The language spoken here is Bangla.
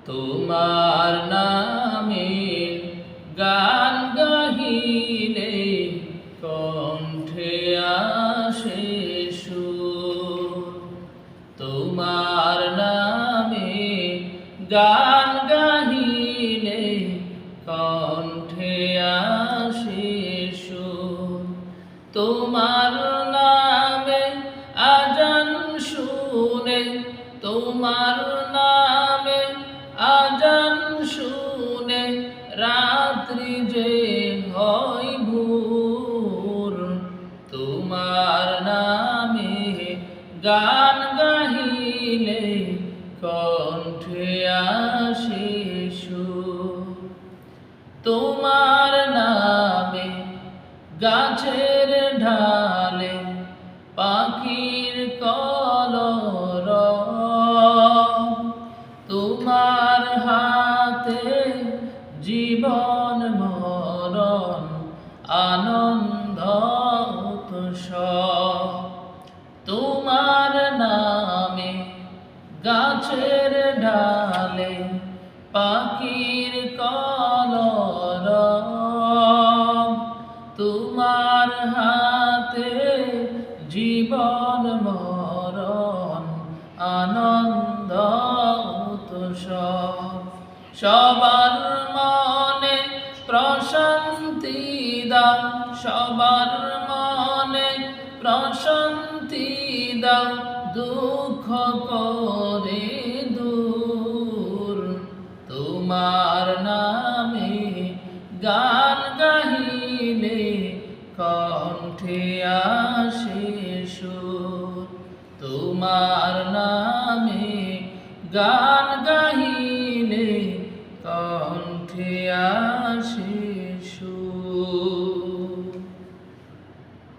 তোমার নামে গান গাহিলে কণ্ঠে আসে সুর। তোমার নামে গান গাহিলে কণ্ঠে আসে সুর। তোমার নামে আজান শুনে, তোমার নামে আজান শুনে রাত্রি যে হয় ভোর। তোমার নামে গান গাহিলে কণ্ঠে আসে সুর। তোমার নামে গাছের ঢালে পাখির কলরব। তোমার হাতে জীবন মরণ আনন্দ উৎসব। তোমার নামে গাছের ডালে পাখির কলরব। তোমার হাতে জীবন মরণ আনন্দ উৎসব। সবার মনে প্রশান্তি দাও, সবার মনে প্রশান্তি দাও, দুঃখ করে দূর। তোমার নামে গান গাহিলে কণ্ঠে আসে সুর। তোমার নামে গান গাহিলে কণ্ঠে আসে সুর।